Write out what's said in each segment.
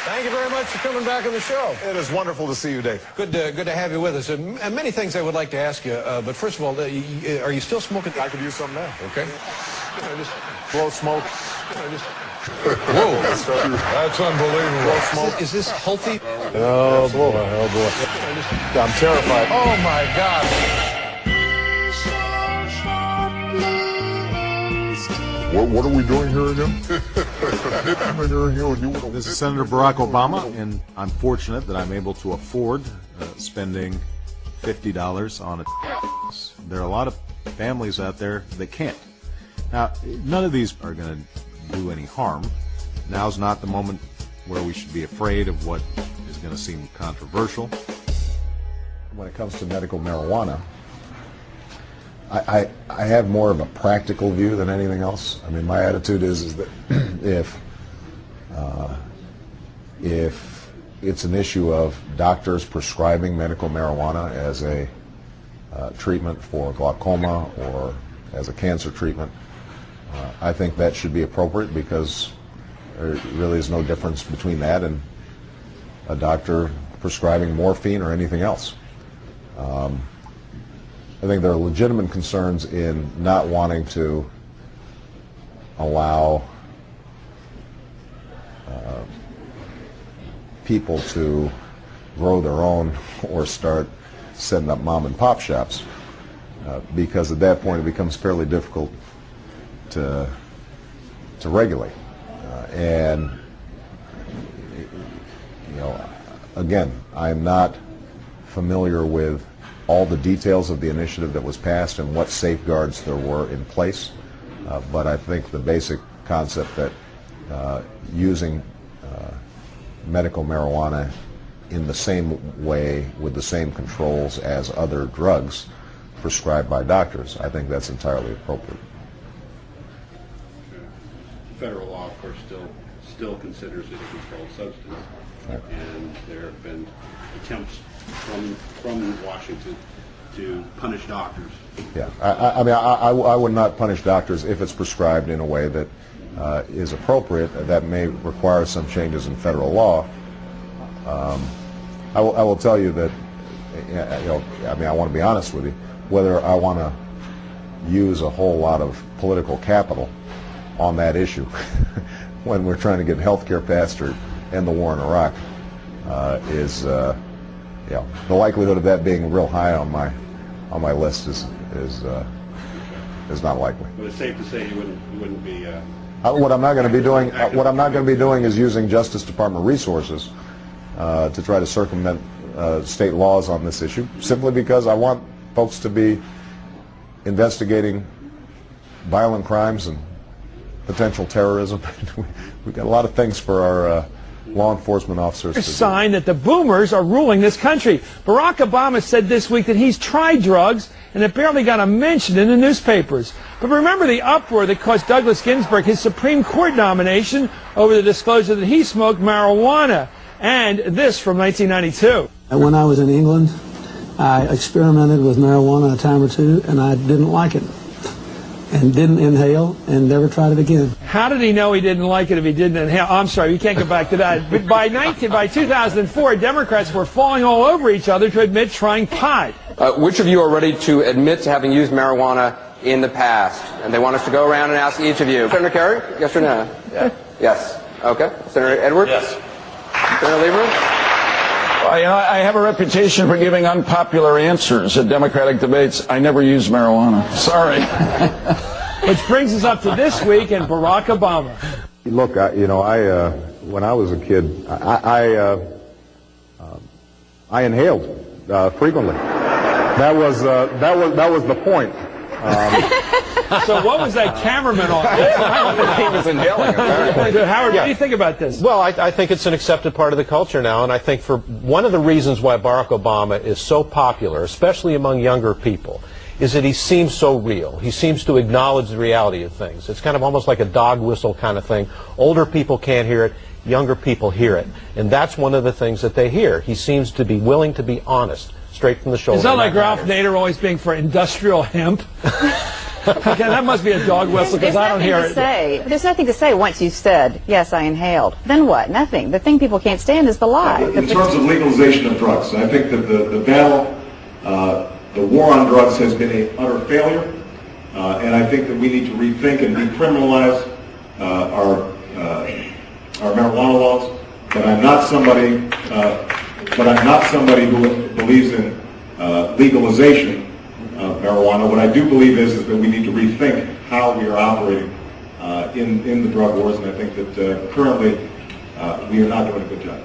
Thank you very much for coming back on the show. It is wonderful to see you, Dave. Good to have you with us. And many things I would like to ask you, but first of all, are you still smoking? I could use some now. Okay. Just blow smoke. Whoa. That's unbelievable. Blow smoke. Is this healthy? Oh, boy. Oh, boy. I'm terrified. Oh, my God. What are we doing here again? This is Senator Barack Obama, and I'm fortunate that I'm able to afford spending $50 on it. There are a lot of families out there that can't. Now, none of these are going to do any harm. Now's not the moment where we should be afraid of what is going to seem controversial. When it comes to medical marijuana, I have more of a practical view than anything else. I mean, my attitude is that if it's an issue of doctors prescribing medical marijuana as a treatment for glaucoma or as a cancer treatment, I think that should be appropriate, because there really is no difference between that and a doctor prescribing morphine or anything else. I think there are legitimate concerns in not wanting to allow people to grow their own or start setting up mom and pop shops, because at that point it becomes fairly difficult to regulate. And you know, again, I'm not familiar with all the details of the initiative that was passed and what safeguards there were in place, but I think the basic concept that using medical marijuana in the same way with the same controls as other drugs prescribed by doctors, I think that's entirely appropriate. Federal law, of course, still considers it a controlled substance, right. And there have been attempts from Washington to punish doctors. Yeah, I mean, I would not punish doctors if it's prescribed in a way that is appropriate. That may require some changes in federal law. I will tell you that, you know, I mean, I want to be honest with you, whether I want to use a whole lot of political capital on that issue when we're trying to get health care passed or end the war in Iraq is, you know, the likelihood of that being real high on my list is not likely. But it's safe to say you wouldn't be. What I'm not going to be doing is using Justice Department resources to try to circumvent state laws on this issue, simply because I want folks to be investigating violent crimes and potential terrorism. We've got a lot of things for our law enforcement officers to do. Sign that the boomers are ruling this country. Barack Obama said this week that he's tried drugs and it barely got a mention in the newspapers. But remember the uproar that cost Douglas Ginsburg his Supreme Court nomination over the disclosure that he smoked marijuana. And this from 1992. When I was in England, I experimented with marijuana a time or two, and I didn't like it. And didn't inhale, and never tried it again. How did he know he didn't like it if he didn't inhale? I'm sorry, we can't go back to that. But by 2004, Democrats were falling all over each other to admit trying pot. Which of you are ready to admit to having used marijuana in the past? And they want us to go around and ask each of you. Senator Kerry, yes or no? Yeah. Yes. Okay. Senator Edwards? Yes. Senator Lieberman? Well, you know, I have a reputation for giving unpopular answers at Democratic debates. I never use marijuana. Sorry. Which brings us up to this week and Barack Obama. Look, you know, when I was a kid, I inhaled frequently. That was the point. So what was that cameraman on? He was inhaling. Howard, what do you think about this? Well, I think it's an accepted part of the culture now, and I think for one of the reasons why Barack Obama is so popular, especially among younger people, is that he seems so real. He seems to acknowledge the reality of things. It's kind of almost like a dog whistle kind of thing. Older people can't hear it, younger people hear it. And that's one of the things that they hear. He seems to be willing to be honest, straight from the shoulder. Is that like Ralph Nader always being for industrial hemp? Okay, that must be a dog whistle because I don't hear it. There's nothing to say once you said, yes, I inhaled. Then what? Nothing. The thing people can't stand is the lie. In terms of legalization of drugs, I think that the battle, the war on drugs has been an utter failure, and I think that we need to rethink and decriminalize our marijuana laws. But I'm not somebody who believes in legalization of marijuana. What I do believe is that we need to rethink how we are operating in the drug wars, and I think that currently we are not doing a good job.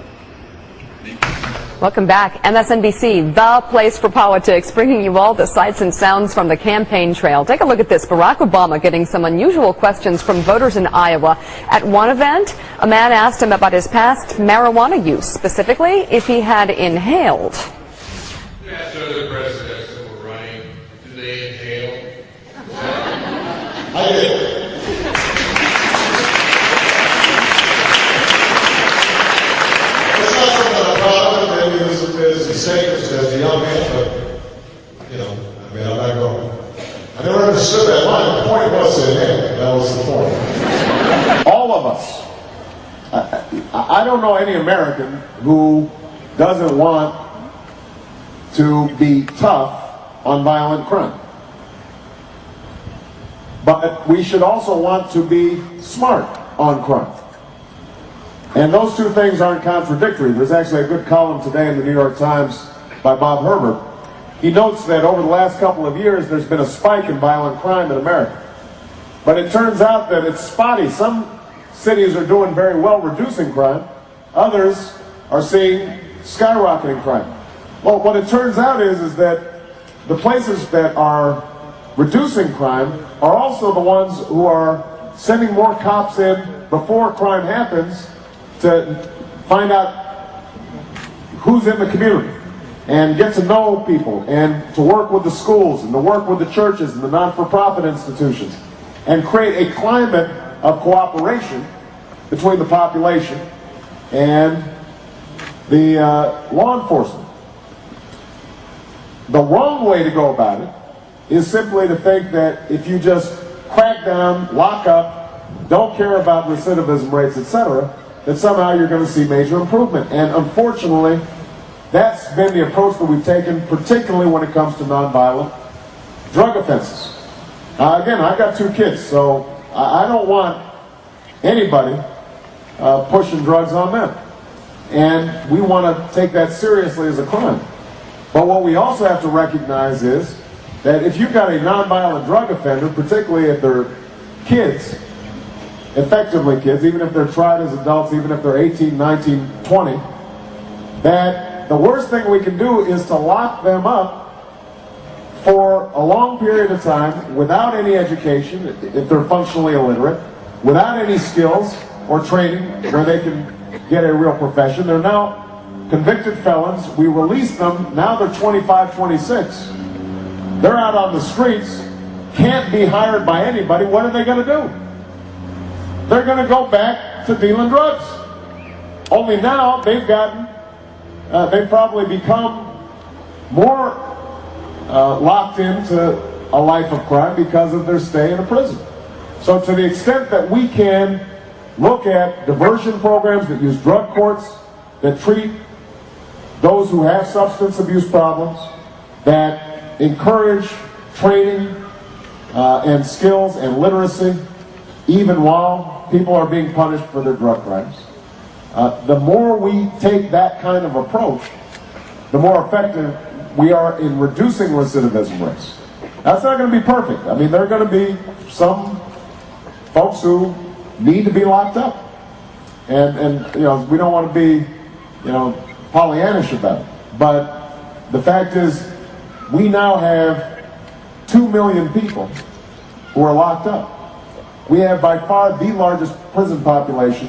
Welcome back. MSNBC, the place for politics, bringing you all the sights and sounds from the campaign trail. Take a look at this. Barack Obama getting some unusual questions from voters in Iowa. At one event, a man asked him about his past marijuana use, specifically if he had inhaled. You asked other presidents that were running, do they inhale? I did. It's not something I'm proud of. Maybe there's a sacred as a young man, but, you know, I mean, I'm not going. I never understood that line. The point was to inhale. That was the point. All of us. I don't know any American who doesn't want to be tough on violent crime. But we should also want to be smart on crime. And those two things aren't contradictory. There's actually a good column today in the New York Times by Bob Herbert. He notes that over the last couple of years there's been a spike in violent crime in America. But it turns out that it's spotty. Some cities are doing very well reducing crime. Others are seeing skyrocketing crime. Well, what it turns out is that the places that are reducing crime are also the ones who are sending more cops in before crime happens to find out who's in the community and get to know people and to work with the schools and to work with the churches and the not-for-profit institutions and create a climate of cooperation between the population and the law enforcement. The wrong way to go about it is simply to think that if you just crack down, lock up, don't care about recidivism rates, etc., that somehow you're going to see major improvement. And unfortunately, that's been the approach that we've taken, particularly when it comes to nonviolent drug offenses. Again, I've got 2 kids, so I don't want anybody pushing drugs on them. And we want to take that seriously as a crime. But what we also have to recognize is that if you've got a nonviolent drug offender, particularly if they're kids, effectively kids, even if they're tried as adults, even if they're 18, 19, 20, that the worst thing we can do is to lock them up for a long period of time without any education, if they're functionally illiterate, without any skills or training where they can get a real profession. They're now convicted felons. We release them. Now they're 25, 26. They're out on the streets, can't be hired by anybody. What are they going to do? They're going to go back to dealing drugs. Only now they've gotten, they've probably become more locked into a life of crime because of their stay in a prison. So to the extent that we can look at diversion programs that use drug courts, that treat those who have substance abuse problems, that encourage training and skills and literacy, even while people are being punished for their drug crimes. The more we take that kind of approach, the more effective we are in reducing recidivism rates. That's not going to be perfect. I mean, there are going to be some folks who need to be locked up. And you know, we don't want to be, you know, Pollyannish about it. But the fact is, we now have 2 million people who are locked up. We have by far the largest prison population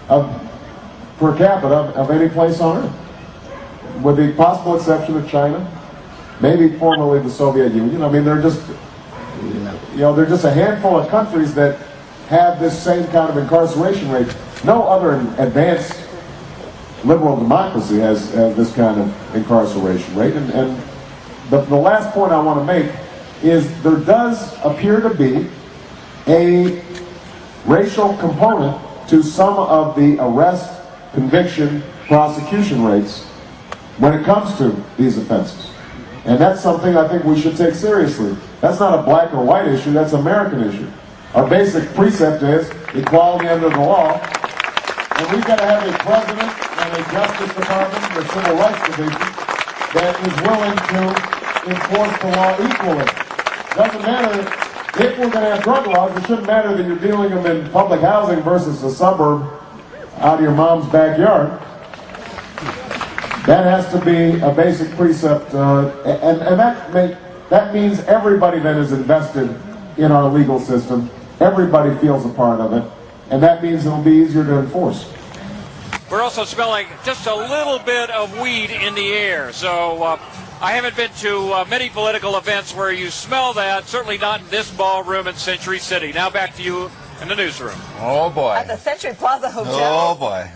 per capita of any place on earth, with the possible exception of China, maybe formerly the Soviet Union. I mean, they're just, you know, they're just a handful of countries that have this same kind of incarceration rate. No other advanced liberal democracy has this kind of incarceration rate. And the last point I want to make is there does appear to be a racial component to some of the arrest, conviction, prosecution rates when it comes to these offenses. And that's something I think we should take seriously. That's not a black or white issue, that's an American issue. Our basic precept is equality under the law, and we've got to have a president and a Justice Department and a Civil Rights Division that is willing to enforce the law equally. Doesn't matter if we're going to have drug laws, it shouldn't matter that you're dealing them in public housing versus a suburb out of your mom's backyard. That has to be a basic precept, and that means everybody that is invested in our legal system, everybody feels a part of it, and that means it'll be easier to enforce. We're also smelling just a little bit of weed in the air, so I haven't been to many political events where you smell that, certainly not in this ballroom in Century City. Now back to you in the newsroom. Oh boy. At the Century Plaza Hotel. Oh boy.